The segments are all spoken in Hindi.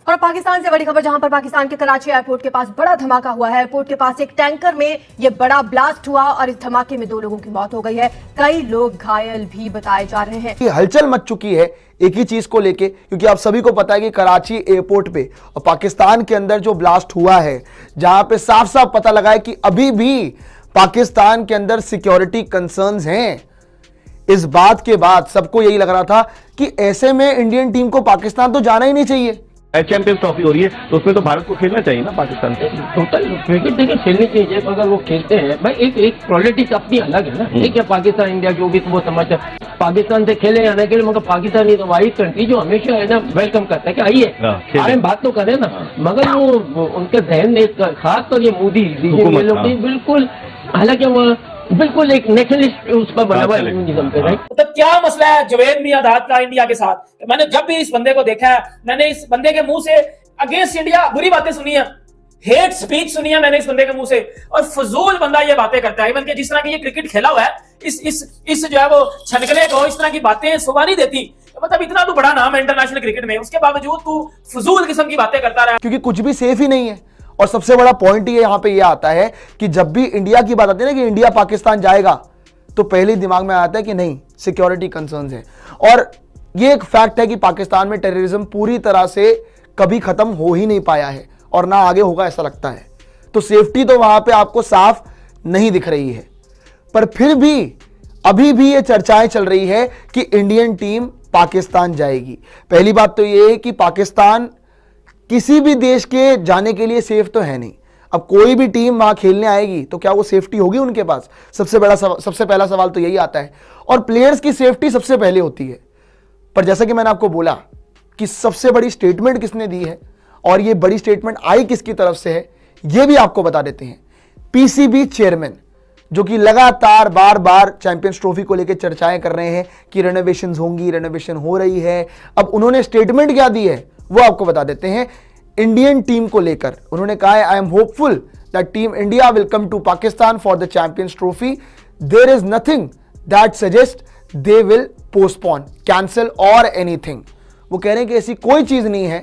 और पाकिस्तान से बड़ी खबर, जहां पर पाकिस्तान के कराची एयरपोर्ट के पास बड़ा धमाका हुआ है। एयरपोर्ट के पास एक टैंकर में यह बड़ा ब्लास्ट हुआ और इस धमाके में 2 लोगों की मौत हो गई है। कई लोग घायल भी बताए जा रहे हैं। हलचल मच चुकी है एक ही चीज को लेके, क्योंकि आप सभी को पता है कि कराची एयरपोर्ट पे और पाकिस्तान के अंदर जो ब्लास्ट हुआ है, जहां पे साफ साफ पता लगा है कि अभी भी पाकिस्तान के अंदर सिक्योरिटी कंसर्न्स हैं। इस बात के बाद सबको यही लग रहा था कि ऐसे में इंडियन टीम को पाकिस्तान तो जाना ही नहीं चाहिए। चैंपियंस ट्रॉफी हो रही है तो उसमें तो भारत को खेलना चाहिए ना पाकिस्तान को। टोटल क्रिकेट देखिए खेलनी चाहिए, अगर वो खेलते हैं भाई। एक पॉलिटिक्स अपनी अलग है ना। ठीक है, पाकिस्तान इंडिया जो भी वो समझ पाकिस्तान से खेले आने के लिए, मगर पाकिस्तान ही तो वही कंट्री जो हमेशा है ना वेलकम करता है कि आइए आए बात तो करें ना। मगर वो उनके जहन में खास तौर ये मोदी बिल्कुल, हालांकि वो बिल्कुल एक नेशनलिस्ट उस पर बना हुआ है। तो क्या मसला है जवेद मियांदाद का इंडिया के साथ? मैंने जब भी इस बंदे को देखा है, मैंने इस बंदे के मुंह से अगेंस्ट इंडिया बुरी बातें सुनी है, हेट स्पीच सुनी है मैंने इस बंदे के मुंह से। और फजूल बंदा ये बातें करता है। इवन के जिस तरह की ये क्रिकेट खेला हुआ है, इस जो है वो छनकने को, इस तरह की बातें शोभा नहीं देती। मतलब इतना तो बड़ा नाम है इंटरनेशनल क्रिकेट में, उसके बावजूद तू फजूल किस्म की बातें करता रहा। क्योंकि कुछ भी सेफ ही नहीं है। और सबसे बड़ा पॉइंट ये यहां पे ये आता है कि जब भी इंडिया की बात आती है ना कि इंडिया पाकिस्तान जाएगा, तो पहले दिमाग में आता है कि नहीं, सिक्योरिटी कंसर्न्स हैं। और ये एक फैक्ट है कि पाकिस्तान में टेररिज्म पूरी तरह से कभी खत्म हो ही नहीं पाया है और ना आगे होगा ऐसा लगता है। तो सेफ्टी तो वहां पे आपको साफ नहीं दिख रही है। पर फिर भी अभी भी ये चर्चाएं चल रही है कि इंडियन टीम पाकिस्तान जाएगी। पहली बात तो ये है कि पाकिस्तान किसी भी देश के जाने के लिए सेफ तो है नहीं। अब कोई भी टीम वहां खेलने आएगी तो क्या वो सेफ्टी होगी उनके पास? सबसे पहला सवाल तो यही आता है। और प्लेयर्स की सेफ्टी सबसे पहले होती है। पर जैसा कि मैंने आपको बोला कि सबसे बड़ी स्टेटमेंट किसने दी है और ये बड़ी स्टेटमेंट आई किसकी तरफ से है, ये भी आपको बता देते हैं। पीसीबी चेयरमैन, जो कि लगातार बार बार चैंपियंस ट्रॉफी को लेकर चर्चाएं कर रहे हैं कि रेनोवेशंस होंगी, रेनोवेशन हो रही है। अब उन्होंने स्टेटमेंट क्या दी है वो आपको बता देते हैं। इंडियन टीम को लेकर उन्होंने कहा है, I am hopeful that team India will come to Pakistan for the Champions Trophy. There is nothing that suggest they will postpone, cancel और एनीथिंग। वो कह रहे हैं कि ऐसी कोई चीज नहीं है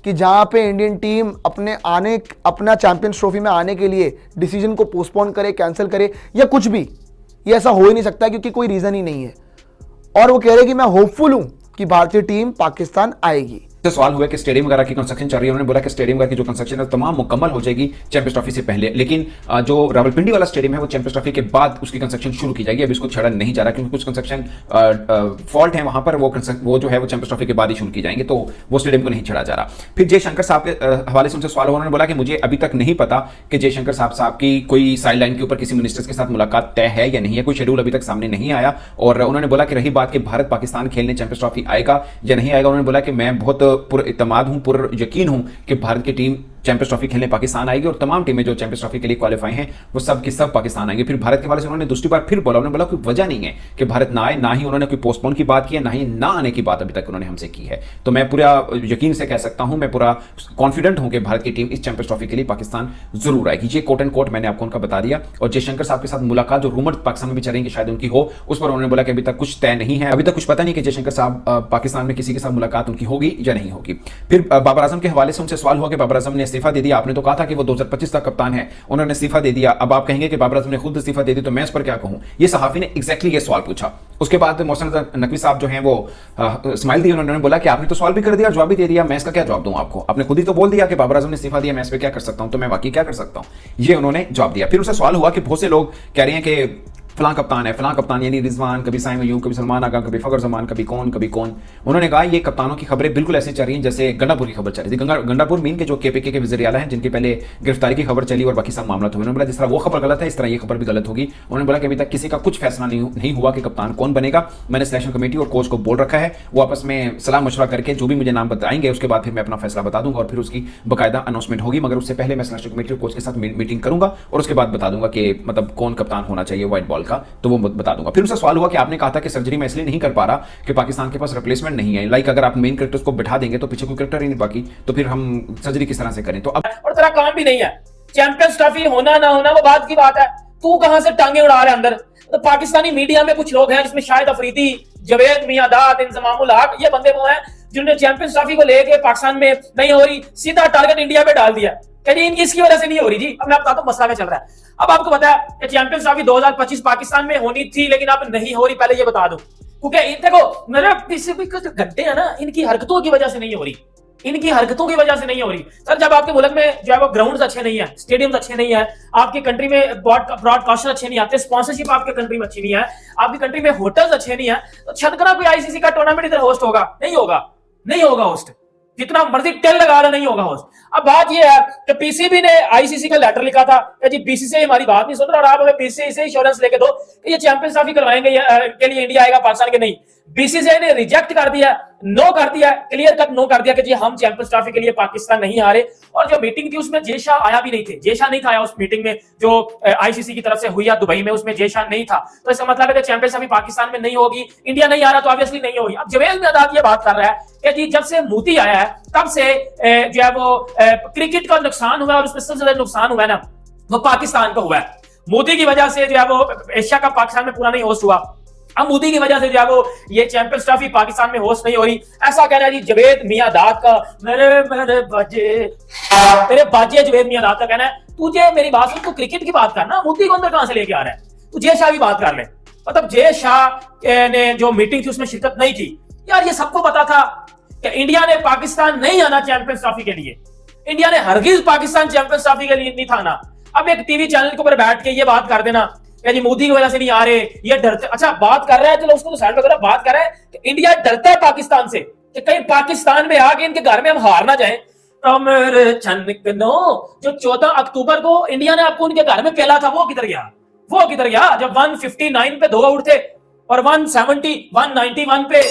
कि जहां पे इंडियन टीम अपना चैंपियंस ट्रॉफी में आने के लिए डिसीजन को पोस्टपोन करे, कैंसिल करे या कुछ भी। ये ऐसा हो ही नहीं सकता क्योंकि कोई रीजन ही नहीं है। और वो कह रहे हैं कि मैं होपफुल हूं कि भारतीय टीम पाकिस्तान आएगी। तो सवाल हुआ कि स्टेडियम वगैरह की कंस्ट्रक्शन चल रही है। उन्होंने बोला कि स्टेडियम वगैरह की जो कंस्ट्रक्शन है तमाम मुकम्मल हो जाएगी चैंपियंस ट्रॉफी से पहले, लेकिन जो रावलपिंडी वाला स्टेडियम है वो चैंपियंस ट्रॉफी के बाद उसकी कंस्ट्रक्शन शुरू की जाएगी। अभी इसको छड़ा नहीं जा रहा क्योंकि कुछ कंस्ट्रक्शन फॉल्ट है वहां पर, वो जो है वो चैंपियंस ट्रॉफी के बाद ही शुरू की जाएंगे, तो वो स्टेडियम को नहीं छड़ा जा रहा। फिर जयशंकर साहब के हवाले से उनसे सवाल हुआ। उन्होंने बोला कि मुझे अभी तक नहीं पता कि जयशंकर साहब की कोई साइड लाइन के ऊपर किसी मिनिस्टर्स के साथ मुलाकात तय है या नहीं है, कोई शेड्यूल अभी तक सामने नहीं आया। और उन्होंने बोला कि रही बात कि भारत पाकिस्तान खेलने चैंपियंस ट्रॉफी आएगा या नहीं आएगा, उन्होंने बोला कि मैं बहुत पुरइतमाद हूं, पूरा यकीन हूं कि भारत की टीम चैंपियंस ट्रॉफी खेलने पाकिस्तान आएगी और तमाम टीमें जो चैंपियंस ट्रॉफी के लिए क्वालिफाई हैं वो सब की सब पाकिस्तान आएंगे। फिर भारत के हवाले से उन्होंने दूसरी बार फिर बोला, उन्होंने बोला कोई वजह नहीं है कि भारत ना आए, ना ही उन्होंने कोई पोस्टपोन की बात की है, ना ही ना आने की बात अभी तक उन्होंने हमसे की है। तो मैं पूरा यकीन से कह सकता हूं, मैं पूरा कॉन्फिडेंट हूं कि भारत की टीम इस चैंपियंस ट्रॉफी के लिए पाकिस्तान जरूर आएगी। ये कोट एंड कोट मैंने आपको उनका बता दिया। और जयशंकर साहब के साथ मुलाकात जो रूमर पाकिस्तान में भी चल रही है कि शायद उनकी हो, उस पर उन्होंने बोला कि अभी तक कुछ तय नहीं है, अभी तक कुछ पता नहीं कि जयशंकर साहब पाकिस्तान में किसी के साथ मुलाकात उनकी होगी या नहीं होगी। फिर बाबर आजम के हवाले से उनसे सवाल हुआ कि बाबर आजम ने इस्तीफा दे दिया, आपने तो कहा था कि वो 2025 तक कप्तान है, उन्होंने इस्तीफा दे दिया, अब आप कहेंगे कि बाबर आजम ने खुद इस्तीफा दे दी, तो मैं इस पर क्या कहूं। ये सहाफी ने एग्जैक्टली ये सवाल पूछा। उसके बाद मोहसिन नकवी साहब जो हैं वो स्माइल दी, उन्होंने बोला कि आपने तो सवाल भी कर दिया, जवाब भी दे दिया, मैं इसका क्या जवाब दूं आपको, आपने खुद ही तो बोल दिया कि बाबर आजम ने इस्तीफा दिया, मैं इस पर क्या कर सकता हूं, तो मैं वाकई क्या कर सकता हूं, ये उन्होंने जवाब दिया। फिर उससे सवाल हुआ कि बहुत से लोग कह रहे हैं कि फलां कप्तान है, फलां कप्तान यानी रिजवान, कभी साइम अयूब, कभी सलमान आगा, कभी फखर जमान, कभी कौन। उन्होंने कहा ये कप्तानों की खबरें बिल्कुल ऐसी चल रही हैं जैसे गंडापुर की खबर चल रही थी। गंडापुर मीन के जो केपीके के वज़ीर आला हैं, जिनके पहले गिरफ्तारी की खबर चली और बाकी सब मामला हुए। उन्होंने बोला जिस तरह वो खबर गलत है इस तरह ये खबर भी गलत होगी। उन्होंने बोला कि अभी तक किसी का कुछ फैसला नहीं हुआ कि कप्तान कौन बनेगा। मैंने सिलेक्शन कमेटी और कोच को बोल रखा है, वो आपस में सलाह मशवरा करके जो भी मुझे नाम बताएंगे उसके बाद फिर मैं अपना फैसला बता दूंगा और फिर उसकी बाकायदा अनाउंसमेंट होगी। मगर उससे पहले मैं सिलेक्शन कमेटी और कोच के साथ मीटिंग करूंगा और उसके बाद बता दूंगा कि मतलब कौन कप्तान होना चाहिए व्हाइट बॉल का, तो वो बता दूंगा। फिर उससे सवाल हुआ कि आपने कहा था कि सर्जरी मैं इसलिए नहीं कर पा रहा कि पाकिस्तान के पास रिप्लेसमेंट नहीं है, लाइक अगर आप मेन कैरेक्टर्स को बिठा देंगे तो पीछे कोई कैरेक्टर ही नहीं बाकी, तो फिर हम सर्जरी किस तरह से करें। तो अब और तेरा काम भी नहीं है, चैंपियंस ट्रॉफी होना ना होना वो बात की बात है, तू कहां से टांगे उड़ा रहा है अंदर। तो पाकिस्तानी मीडिया में कुछ लोग हैं जिसमें शाहिद अफरीदी, जवेद मियांदाद, इंजमामुल हक, ये बंदे वो हैं जिन्होंने चैंपियंस ट्रॉफी को लेके पाकिस्तान में नहीं हो रही, सीधा टारगेट इंडिया पे डाल दिया कि जी इनकी इसकी वजह से नहीं हो रही जी। अब मैं आपको बताता हूं मसला क्या चल रहा है। अब आपको पता है कि चैंपियंस ट्रॉफी 2025 पाकिस्तान में होनी थी, लेकिन अब नहीं हो रही, पहले ये बता दूं, क्योंकि देखो मेरे पीछे जो घंटे हैं ना, इनकी हरकतों की वजह से नहीं हो रही, इनकी हरकतों की वजह से नहीं हो रही। सर जब आपके मुल्क में जो है वो ग्राउंड्स अच्छे नहीं है, स्टेडियम्स अच्छे नहीं है, आपकी कंट्री में ब्रॉडकास्टर अच्छे नहीं आते, स्पॉन्सरशिप आपके कंट्री में अच्छी नहीं है, आपकी कंट्री में होटल्स अच्छे नहीं है, तो छनकना कोई आईसीसी का टूर्नामेंट इधर होस्ट होगा? नहीं होगा, नहीं होगा होस्ट, जितना मर्जी टेल लगा रहा नहीं होगा होस्ट। अब बात यह है कि पीसीबी ने आईसीसी का लेटर लिखा था कि जी बीसीसीआई हमारी बात नहीं सुन रहा और आप हमें पीसीसीआई से इंश्योरेंस लेके दो कि ये चैंपियंस ट्रॉफी करवाएंगे के लिए इंडिया आएगा पाकिस्तान के। नहीं, बीसीसीआई ने रिजेक्ट कर दिया, नो कर दिया, क्लियर कट नो कर दिया कि जी हम चैंपियंस ट्रॉफी के लिए पाकिस्तान नहीं आ रहे। और जो मीटिंग थी उसमें जय शाह आया भी नहीं थे, जय शाह नहीं था आया उस मीटिंग में जो आईसीसी की तरफ से हुई है दुबई में, उसमें जय शाह नहीं था। तो इसका मतलब है कि चैंपियंस ट्रॉफी पाकिस्तान में नहीं होगी, इंडिया नहीं आ रहा तो ऑब्वियसली नहीं होगी। अब जवेद मियादाद ये बात कर रहा है कि जी जब से मोदी आया है तब से जो है वो क्रिकेट का नुकसान हुआ है, और उसमें सबसे ज्यादा नुकसान हुआ है ना वो पाकिस्तान को हुआ है। मोदी की वजह से जो है वो एशिया कप पाकिस्तान में पूरा नहीं होस्ट हुआ। अब मोदी की वजह से जो है वो ये चैंपियंस ट्रॉफी पाकिस्तान में होस्ट नहीं हो रही, ऐसा कहना है जी जवेद मियादाद का। मेरे बाजे जवेद मियादाद का कहना है, तुझे मेरी बात सुन, तू क्रिकेट की बात करना, मोदी को अंदर कहां से लेके आ रहा है? तू जय शाह की बात कर ले। मतलब जय शाह ने जो मीटिंग थी उसमें शिरकत नहीं की। यार ये सबको पता था कि इंडिया ने पाकिस्तान नहीं आना चैंपियंस ट्रॉफी के लिए, इंडिया ने हरगिज पाकिस्तान चैंपियंस ट्रॉफी के लिए नहीं था ना। अब एक टीवी चैनल के ऊपर बैठ के ये बात कर देना कि जी मोदी की वजह से नहीं आ रहे, ये डरते, अच्छा बात कर रहा है, चलो उसको तो साइड वगैरह, बात कर रहा है कि इंडिया डरता है पाकिस्तान से कि कहीं पाकिस्तान में आके इनके घर में हम हार ना जाए। तो मेरे छनकनो, जो 14 अक्टूबर को इंडिया ने आपको उनके घर में पहला था वो किधर गया? वो किधर गया जब 159 पे 2 आउट थे और 191 पे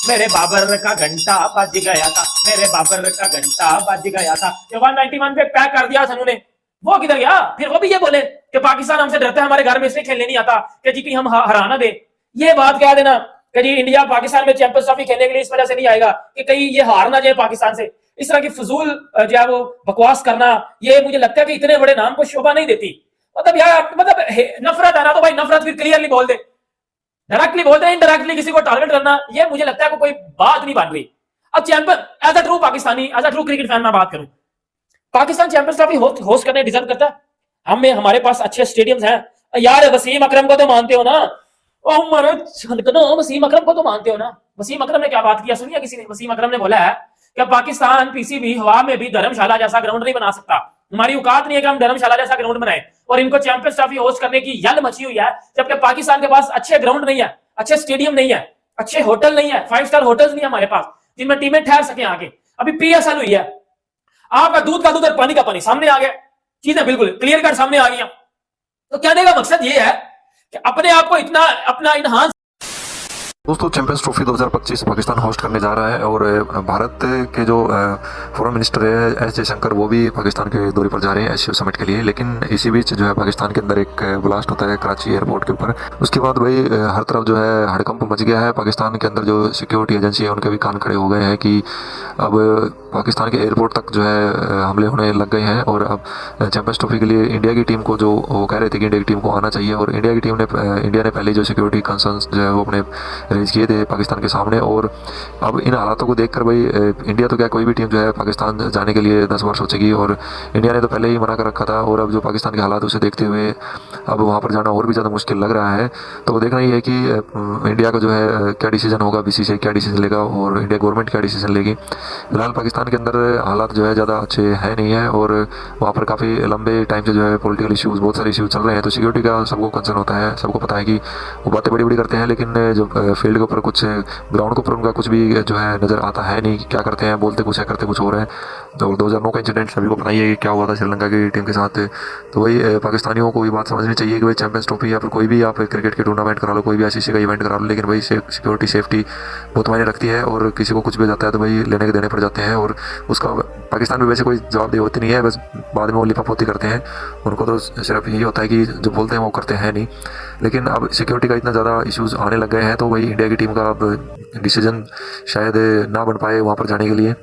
मेरे बाबर का घंटा बज गया था, मेरे बाबर का घंटा बज गया था, जो 191 पे पैक कर दिया था उन्होंने, वो किधर गया? फिर वो भी ये बोले कि पाकिस्तान हमसे डरता है, हमारे घर में इसलिए खेलने नहीं आता कि जी कि हम हराना दे। ये बात कह देना कि जी इंडिया पाकिस्तान में चैंपियंस ट्रॉफी खेलने के लिए इस वजह से नहीं आएगा कि कहीं ये हार ना जाए पाकिस्तान से। इस तरह की फजूल जो है वो बकवास करना, ये मुझे लगता है कि इतने बड़े नाम को शोभा नहीं देती। मतलब यार मतलब नफरत है ना तो भाई नफरत फिर क्लियरली बोल दे, डायरेक्टली बोल दे, इनडायरेक्टली किसी को टारगेट करना, ये मुझे लगता है कोई बात नहीं बन रही। अब champion as a true Pakistani, as a true cricket fan मैं बात करूं, पाकिस्तान चैंपियंस ट्रॉफी होस्ट करने डिजर्व करता है। हमारे पास अच्छे स्टेडियम्स हैं यार। वसीम अकरम को तो मानते हो ना, वसीम अकरम को तो मानते हो ना। वसीम अकरम ने क्या बात किया सुनिए किसी ने? वसीम अकरम ने बोला है कि पाकिस्तान पीसीबी हवा में भी धर्मशाला जैसा ग्राउंड नहीं बना सकता, हमारी औकात नहीं है कि हम धर्मशाला जैसा ग्राउंड बनाए, और इनको चैंपियंस ट्रॉफी होस्ट करने की यल मची हुई है, जबकि पाकिस्तान के पास अच्छे ग्राउंड नहीं है, अच्छे स्टेडियम नहीं है, अच्छे होटल नहीं है, 5 स्टार होटल्स नहीं है हमारे पास जिनमें टीमें ठहर सके आगे। अभी पीएसएल हुई है, आपका दूध का दूध और पानी का पानी सामने आ गया, चीजें बिल्कुल क्लियर कट सामने आ गई। तो कहने का मकसद ये है कि अपने आप को इतना अपना इनहांस। दोस्तों चैंपियंस ट्रॉफी 2025 पाकिस्तान होस्ट करने जा रहा है और भारत के जो फॉरेन मिनिस्टर है एस जयशंकर वो भी पाकिस्तान के दौरे पर जा रहे हैं एशिया समिट के लिए। लेकिन इसी बीच जो है पाकिस्तान के अंदर एक ब्लास्ट होता है कराची एयरपोर्ट के ऊपर। उसके बाद भाई हर तरफ जो है हड़कंप मच गया है। पाकिस्तान के अंदर जो सिक्योरिटी एजेंसी है उनके भी कान खड़े हो गए हैं कि अब पाकिस्तान के एयरपोर्ट तक जो है हमले होने लग गए हैं। और अब चैंपियंस ट्रॉफी के लिए इंडिया की टीम को जो वो कह रहे थे कि इंडिया की टीम को आना चाहिए, और इंडिया ने पहले जो सिक्योरिटी कंसर्न्स जो है वो अपने रेज किए थे पाकिस्तान के सामने। और अब इन हालातों को देखकर भाई इंडिया तो क्या कोई भी टीम जो है पाकिस्तान जाने के लिए 10 बार सोचेगी, और इंडिया ने तो पहले ही मना कर रखा था। और अब जो पाकिस्तान के हालात उसे देखते हुए अब वहाँ पर जाना और भी ज़्यादा मुश्किल लग रहा है। तो वो देखना ही है कि इंडिया का जो है क्या डिसीजन होगा, बीसीसीआई क्या डिसीजन लेगा और इंडिया गवर्नमेंट क्या डिसीजन लेगी। फिलहाल पाकिस्तान के अंदर हालात जो है ज़्यादा अच्छे है नहीं है, और वहाँ पर काफ़ी लंबे टाइम से जो है पॉलिटिकल इश्यूज़ बहुत सारे इश्यूज़ चल रहे हैं। तो सिक्योरिटी का सबको कंसर्न होता है, सबको पता है कि वो बातें बड़ी बड़ी करते हैं, लेकिन जो फील्ड के ऊपर कुछ ग्राउंड के ऊपर उनका कुछ भी जो है नज़र आता है नहीं कि क्या करते हैं, बोलते कुछ है करते कुछ और है। तो 2009 का इंसिडेंट सभी को पता ही है कि क्या हुआ था श्रीलंका की टीम के साथ। तो वही पाकिस्तानियों को ये बात समझनी चाहिए कि भाई चैंपियंस ट्रॉफी या फिर कोई भी आप क्रिकेट के टूर्नामेंट करा लो, कोई भी आईसीसी का इवेंट करा लो, लेकिन भाई सिक्योरिटी सेफ्टी बहुत मायने रखती है। और किसी को कुछ भी जाता है तो भाई लेने के देने पड़ जाते हैं, और उसका पाकिस्तान में वैसे कोई जवाबदेही होती नहीं है, बस बाद में वो लिपापोती करते हैं। उनको तो सिर्फ यही होता है कि जो बोलते हैं वो करते हैं नहीं। लेकिन अब सिक्योरिटी का इतना ज़्यादा इश्यूज़ आने लग गए हैं तो भाई इंडिया की टीम का अब डिसीजन शायद ना बन पाए वहाँ पर जाने के लिए।